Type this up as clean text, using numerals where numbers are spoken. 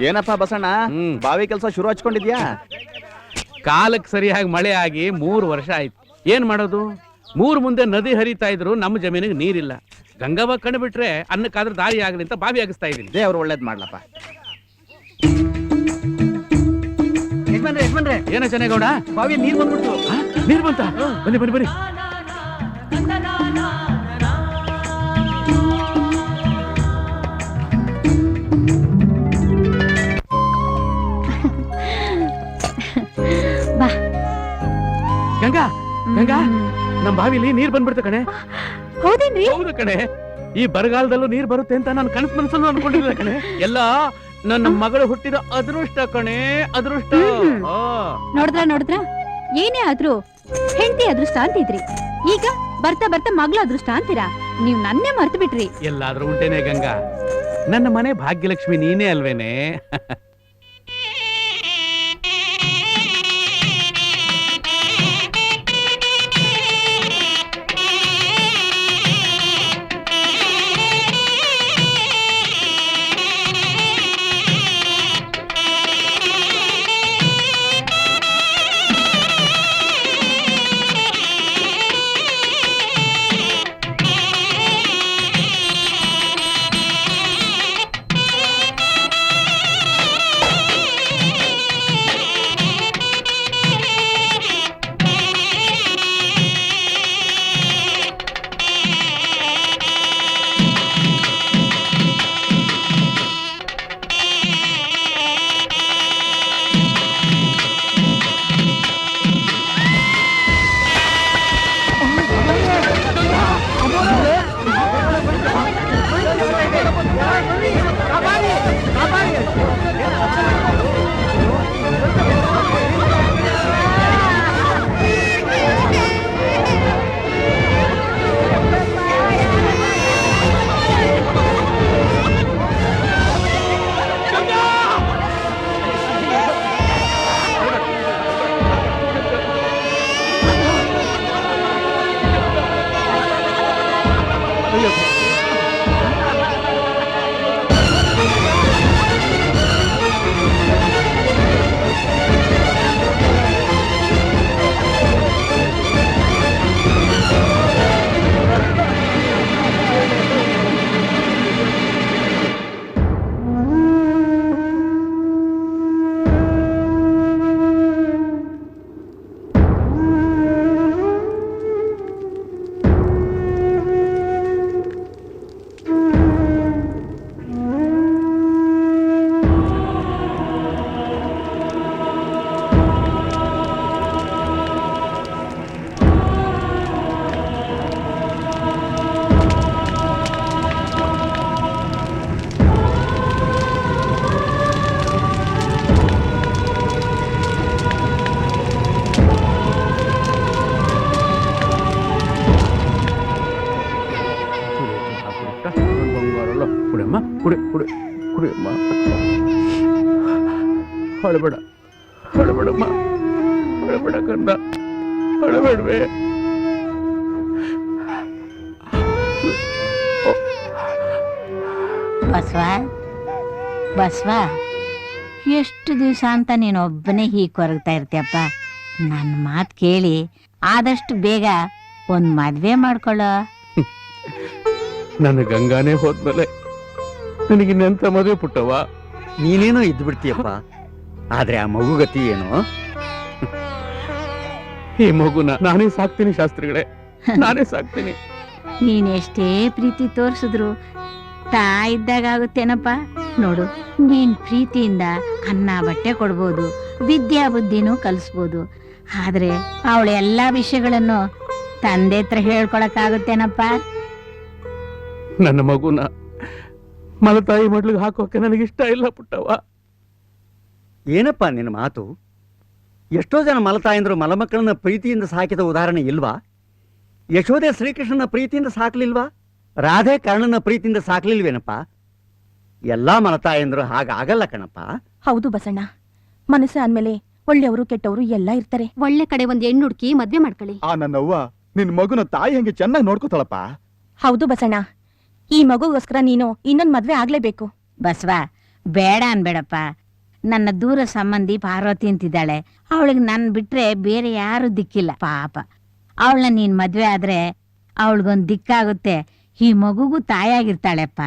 ಏನಪ್ಪ ಬಸಣ್ಣ, ಬಾವಿ ಕೆಲಸ ಶುರು ಹಚ್ಕೊಂಡಿದ್ಯಾ? ಕಾಲಕ್ಕೆ ಸರಿಯಾಗಿ ಮಳೆ ಆಗಿ 3 ವರ್ಷ ಆಯ್ತು. ಏನ್ ಮಾಡೋದು? 3 ಮುಂದೆ ನದಿ ಹರಿತಾ ಇದ್ರು ನಮ್ಮ ಜಮೀನಿಗೆ ನೀರಿಲ್ಲ. ಗಂಗವ್ವ ಕಣ್ಣು ಬಿಟ್ರೆ ಅನ್ನಕ್ಕಾದ್ರೂ ದಾರಿ ಆಗಲಿ ಅಂತ ಬಾವಿ ಆಗಿಸ್ತಾ ಇದೀನಿ. ದೇವ್ರು ಒಳ್ಳೇದ್ ಮಾಡ್ಲಪ್ಪ. ಏನ ಚೆನ್ನಾಗೌಡ, ಬಾವಿ ನೀರ್ ಬಂದ್ಬಿಡ್ತು. ನೀರ್ ಬಂತ? ಬನ್ನಿ ಬನ್ನಿ ಬನ್ನಿ. ಗಂಗಾ ಗಂಗಾ, ನಮ್ ಬಾವಿಲಿ ನೀರ್ ಬಂದ್ಬಿಡ್ತು ಕಣೆ. ಹೌದೇನ್ರಿ? ಹೌದು ಕಣೆ. ಈ ಬರಗಾಲದಲ್ಲೂ ನೀರ್ ಬರುತ್ತೆ ಅಂತ ನಾನು ಕನಸು ಮನಸ್ಸಲ್ಲೂ ಅನ್ಕೊಂಡಿಲ್ಲ ಕಣೆ. ಎಲ್ಲ ನನ್ನ ಮಗಳು ಹುಟ್ಟಿದ ಅದೃಷ್ಟ ಕಣೆ, ಅದೃಷ್ಟ. ನೋಡಿದ್ರ ಏನೇ ಆದ್ರೂ ಹೆಂಡತಿ ಅದೃಷ್ಟ ಅಂತಿದ್ರಿ, ಈಗ ಬರ್ತಾ ಬರ್ತಾ ಮಗಳ ಅದೃಷ್ಟ ಅಂತೀರಾ? ನೀವ್ ನನ್ನೇ ಮರ್ತು ಬಿಟ್ರಿ. ಎಲ್ಲಾದ್ರೂ ಉಂಟೇನೆ ಗಂಗಾ, ನನ್ನ ಮನೆ ಭಾಗ್ಯಲಕ್ಷ್ಮಿ ನೀನೇ ಅಲ್ವೇನೆ. ಹೊಳಬೇಡ ಹೊಳಬೇಡಮ್ಮ, ಹೊಳಬೇಡ ಕಂದ, ಹೊಳಬೇಡ್ವೆ. ಬಸವ, ಎಷ್ಟು ದಿವಸ ಅಂತ ನೀನು ಒಬ್ಬನೇ ಹೀಗೆ ಕೊರಗ್ತಾ ಇರ್ತೀಯಪ್ಪ. ನನ್ನ ಮಾತು ಕೇಳಿ ಆದಷ್ಟು ಬೇಗ ಒಂದು ಮದ್ವೆ ಮಾಡ್ಕೊಳ್ಳೋ. ನನ್ನ ಗಂಗಾನೇ ಹೋದ್ಮೇಲೆ ನನಗಿನ್ನಂತ ಮದುವೆ ಪುಟ್ಟವ. ನೀನೇನೋ ಇದ್ದು ಬಿಡ್ತೀಯಪ್ಪ, ಆದ್ರೆ ಆ ಮಗು ಗತಿ ಏನು? ಈ ಮಗುನ ನಾನೇ ಸಾಕ್ತೀನಿ ಶಾಸ್ತ್ರಿಗಳೇ, ನಾನೇ ಸಾಕ್ತೀನಿ. ನೀನೆಷ್ಟೇ ಪ್ರೀತಿ ತೋರಿಸಿದ್ರು ತಾ ಇದ್ದಾಗ ಆಗುತ್ತೇನಪ್ಪ. ನೋಡು, ನೀನ್ ಪ್ರೀತಿಯಿಂದ ಅನ್ನ ಬಟ್ಟೆ ಕೊಡ್ಬೋದು, ವಿದ್ಯಾ ಬುದ್ಧಿನೂ ಕಲಿಸ್ಬೋದು. ಆದ್ರೆ ಅವಳ ಎಲ್ಲಾ ವಿಷಯಗಳನ್ನು ತಂದೆ ಹತ್ರ ಹೇಳ್ಕೊಳಕ್ಕಾಗುತ್ತೇನಪ್ಪ? ನನ್ನ ಮಗುನ ಮಲತಾಯಿ ಮಡ್ಲಿಗೆ ಹಾಕೋಕೆ ನನಗಿಷ್ಟ ಇಲ್ಲ ಪುಟ್ಟವ. ಏನಪ್ಪ ನಿನ್ನ ಮಾತು? ಎಷ್ಟೋ ಜನ ಮಲತಾಯಂದ್ರು ಮಲಮಕ್ಕಳನ್ನ ಪ್ರೀತಿಯಿಂದ ಸಾಕಿದ ಉದಾಹರಣೆ ಇಲ್ವಾ? ಯಶೋದೆ ಶ್ರೀಕೃಷ್ಣನ ಪ್ರೀತಿಯಿಂದ ಸಾಕ್ಲಿಲ್ವಾ? ರಾಧೆ ಕರ್ಣನ ಪ್ರೀತಿಯಿಂದ ಸಾಕ್ಲಿಲ್ವೇನಪ್ಪ? ಎಲ್ಲಾ ಮಲತಾಯಂದ್ರು ಹಾಗಾಗಲ್ಲ ಕಣಪ್ಪ. ಹೌದು ಬಸಣ್ಣ, ಮನಸ್ಸು ಅಂದ್ಮೇಲೆ ಒಳ್ಳೆಯವರು ಕೆಟ್ಟವರು ಎಲ್ಲ ಇರ್ತಾರೆ. ಒಳ್ಳೆ ಕಡೆ ಒಂದ್ ಹೆಣ್ಣು ಹುಡುಕಿ ಮದ್ವೆ ಮಾಡ್ಕೊಳ್ಳಿ. ಆ ನನ್ನವ್ವ ನಿನ್ ಮಗುನ ತಾಯಿ ಹಂಗೆ ಚೆನ್ನಾಗಿ ನೋಡ್ಕೋತಾಳಪ್ಪ. ಹೌದು ಬಸಣ್ಣ, ಈ ಮಗುಗೋಸ್ಕರ ನೀನು ಇನ್ನೊಂದ್ ಮದ್ವೆ ಆಗ್ಲೇಬೇಕು. ಬಸವ, ಬೇಡ ಅನ್ಬೇಡಪ್ಪ. ನನ್ನ ದೂರ ಸಂಬಂಧಿ ಪಾರ್ವತಿ ಅಂತಿದ್ದಾಳೆ. ಅವಳಿಗೆ ನನ್ ಬಿಟ್ರೆ ಬೇರೆ ಯಾರು ದಿಕ್ಕಿಲ್ಲ. ಪಾಪ ಅವಳನ್ನ ನೀನ್ ಮದ್ವೆ ಆದ್ರೆ ಅವಳಿಗೊಂದ್ ದಿಕ್ಕಾಗುತ್ತೆ. ಈ ಮಗುಗೂ ತಾಯಾಗಿರ್ತಾಳೆಪ್ಪ.